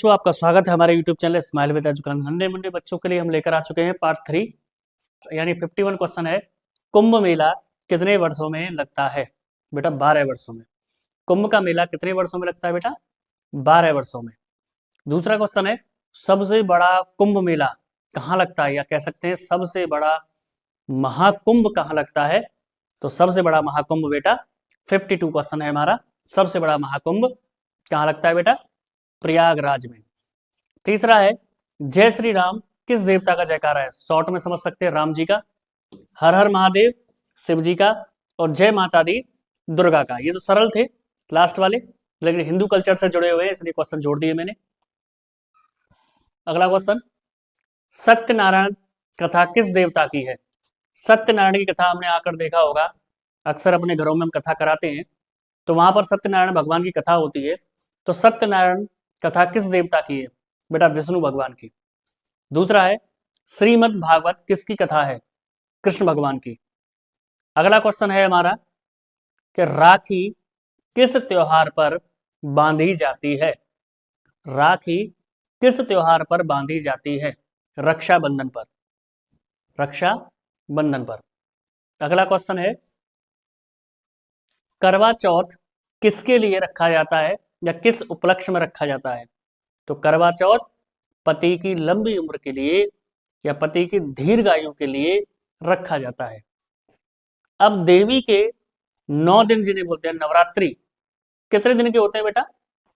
बच्चों, आपका स्वागत है हमारे YouTube channel smile with education. नन्हे मुन्ने बच्चों के लिए हम लेकर आ चुके हैं पार्ट 3 यानी 51 क्वेश्चन है। कुंभ मेला कितने वर्षों में लगता है? बेटा 12 वर्षों में। कुंभ का मेला कितने वर्षों में लगता है बेटा? 12 वर्षों में। दूसरा क्वेश्चन है, सबसे बड़ा कुंभ मेला कहाँ लगता है, या कह सकते हैं सबसे बड़ा महाकुंभ कहाँ लगता है? तो सबसे बड़ा महाकुंभ बेटा 52 क्वेश्चन है हमारा। सबसे बड़ा महाकुंभ कहाँ लगता है बेटा? प्रयागराज में। तीसरा है, जय श्री राम किस देवता का जयकारा है? शॉर्ट में समझ सकते हैं राम जी का, हर हर महादेव शिव जी का, और जय माता दी दुर्गा का। ये तो सरल थे लास्ट वाले, लेकिन हिंदू कल्चर से जुड़े हुए हैं इसलिए क्वेश्चन जोड़ दिए मैंने। अगला क्वेश्चन, सत्यनारायण कथा किस देवता की है? सत्यनारायण की कथा हमने आकर देखा होगा, अक्सर अपने घरों में हम कथा कराते हैं, तो वहां पर सत्यनारायण भगवान की कथा होती है। तो सत्यनारायण कथा किस देवता की है? बेटा विष्णु भगवान की। दूसरा है, श्रीमद् भागवत किसकी कथा है? कृष्ण भगवान की। अगला क्वेश्चन है हमारा कि राखी किस त्योहार पर बांधी जाती है? राखी किस त्योहार पर बांधी जाती है? रक्षाबंधन पर। रक्षाबंधन पर। अगला क्वेश्चन है, करवा चौथ किसके लिए रखा जाता है या किस उपलक्ष्य में रखा जाता है? तो करवा चौथ पति की लंबी उम्र के लिए या पति की दीर्घायु के लिए रखा जाता है। अब देवी के 9 दिन जिन्हें बोलते हैं नवरात्रि, कितने दिन के होते हैं बेटा?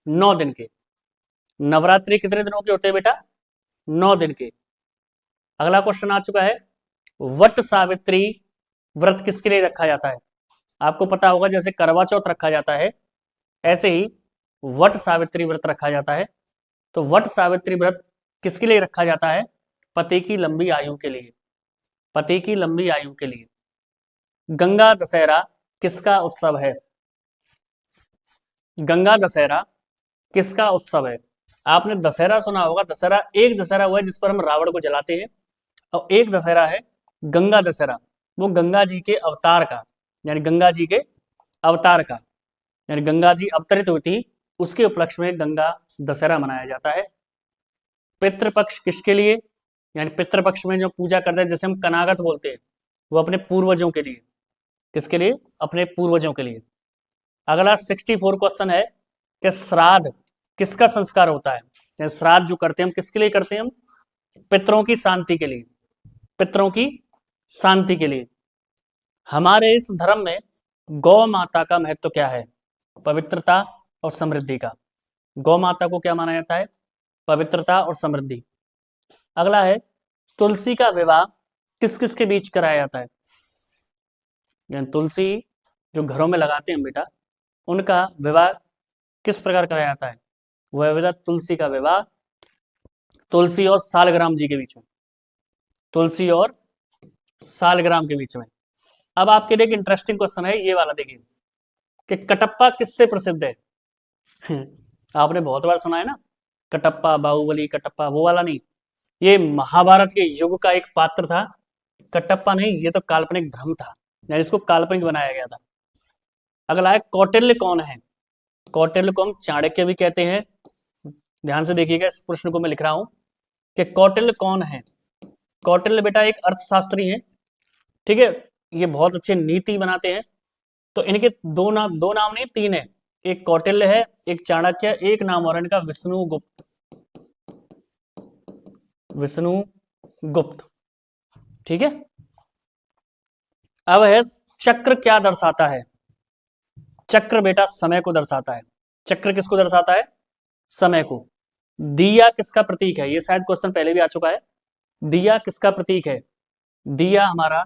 9 दिन के। नवरात्रि कितने दिनों के होते हैं बेटा? 9 दिन के। अगला क्वेश्चन आ चुका है, वट सावित्री व्रत किसके लिए रखा जाता है? आपको पता होगा जैसे करवा चौथ रखा जाता है, ऐसे ही वट सावित्री व्रत रखा जाता है। तो वट सावित्री व्रत किसके लिए रखा जाता है? पति की लंबी आयु के लिए। पति की लंबी आयु के लिए। गंगा दशहरा किसका उत्सव है? गंगा दशहरा किसका उत्सव है? आपने दशहरा सुना होगा, दशहरा एक दशहरा हुआ है जिस पर हम रावण को जलाते हैं, और एक दशहरा है गंगा दशहरा, वो गंगा जी के अवतार का, यानी गंगा जी के अवतार का, यानी गंगा जी अवतरित होती उसके उपलक्ष्य में गंगा दशहरा मनाया जाता है। पितृपक्ष किसके लिए? यानी पितृपक्ष में जो पूजा करते हैं, जैसे हम कनागत बोलते हैं, वो अपने पूर्वजों के लिए। किसके लिए? अपने पूर्वजों के लिए। अगला 64 क्वेश्चन है कि श्राद्ध किसका संस्कार होता है? यानी श्राद्ध जो करते हैं हम किसके लिए करते हैं? हम पितरों की शांति के लिए। पितरों की शांति के लिए। हमारे इस धर्म में गौ माता का महत्व क्या है? पवित्रता और समृद्धि का। गौ माता को क्या माना जाता है? पवित्रता और समृद्धि। अगला है, तुलसी का विवाह किस किस के बीच कराया जाता है? यानी तुलसी जो घरों में लगाते हैं बेटा, उनका विवाह किस प्रकार कराया जाता है? वह बेटा तुलसी का विवाह तुलसी और सालग्राम जी के बीच में। तुलसी और सालग्राम के बीच में। अब आपके लिए एक इंटरेस्टिंग क्वेश्चन है ये वाला, देखिए कि कटप्पा किससे प्रसिद्ध है? आपने बहुत बार सुना है ना, कटप्पा बाहुबली कटप्पा, वो वाला नहीं, ये महाभारत के युग का एक पात्र था। कटप्पा नहीं, ये तो काल्पनिक भ्रम था, यानी इसको काल्पनिक बनाया गया था। अगला है, कौटिल्य कौन है? कौटिल्य को हम चाणक्य भी कहते हैं। ध्यान से देखिएगा, इस प्रश्न को मैं लिख रहा हूं कि कौटिल्य कौन है। कौटिल्य बेटा एक अर्थशास्त्री है, ठीक है, ये बहुत अच्छे नीति बनाते हैं। तो इनके दो नाम नहीं, 3 है, एक कौटिल्य है, एक चाणक्य, एक नाम और इनका विष्णुगुप्त। विष्णुगुप्त, ठीक है। अब है, चक्र क्या दर्शाता है? चक्र बेटा समय को दर्शाता है। चक्र किसको दर्शाता है? समय को। दिया किसका प्रतीक है? ये शायद क्वेश्चन पहले भी आ चुका है। दिया किसका प्रतीक है? दिया हमारा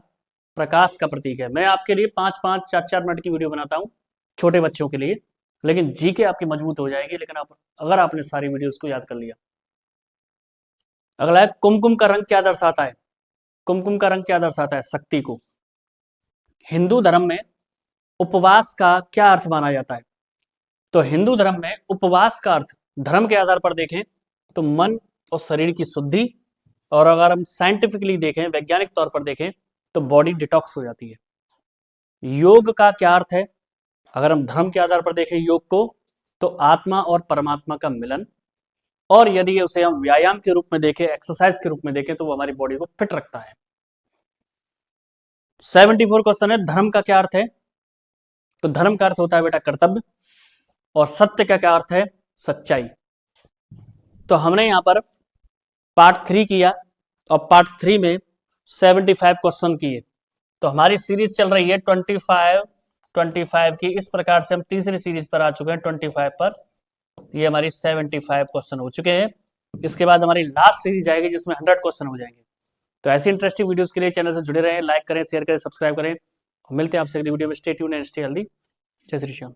प्रकाश का प्रतीक है। मैं आपके लिए 5-5, 4-4 मिनट की वीडियो बनाता हूं छोटे बच्चों के लिए, लेकिन जीके आपकी मजबूत हो जाएगी, लेकिन अगर आपने सारी वीडियोस को याद कर लिया। अगला है, कुमकुम का रंग क्या दर्शाता है? कुमकुम का रंग क्या दर्शाता है? शक्ति को। हिंदू धर्म में उपवास का क्या अर्थ माना जाता है? तो हिंदू धर्म में उपवास का अर्थ धर्म के आधार पर देखें तो मन और शरीर की शुद्धि, और अगर हम साइंटिफिकली देखें, वैज्ञानिक तौर पर देखें, तो बॉडी डिटॉक्स हो जाती है। योग का क्या अर्थ है? अगर हम धर्म के आधार पर देखें योग को, तो आत्मा और परमात्मा का मिलन। और यदि उसे हम व्यायाम के रूप में देखें, एक्सरसाइज के रूप में देखें, तो वो हमारी बॉडी को फिट रखता है। 74 क्वेश्चन है, धर्म का क्या अर्थ है? तो धर्म का अर्थ होता है बेटा कर्तव्य, और सत्य का क्या अर्थ है? सच्चाई। तो हमने यहां पर पार्ट 3 किया और पार्ट 3 में 75 क्वेश्चन किए। तो हमारी सीरीज चल रही है 25 की। इस प्रकार से हम तीसरी सीरीज पर आ चुके हैं 25 पर। ये हमारी 75 क्वेश्चन हो चुके हैं। इसके बाद हमारी लास्ट सीरीज आएगी जिसमें 100 क्वेश्चन हो जाएंगे। तो ऐसी इंटरेस्टिंग वीडियोस के लिए चैनल से जुड़े रहें, लाइक करें, शेयर करें, सब्सक्राइब करें। मिलते हैं आपसे अगली वीडियो में। Stay tuned and stay healthy. जय श्री श्याम।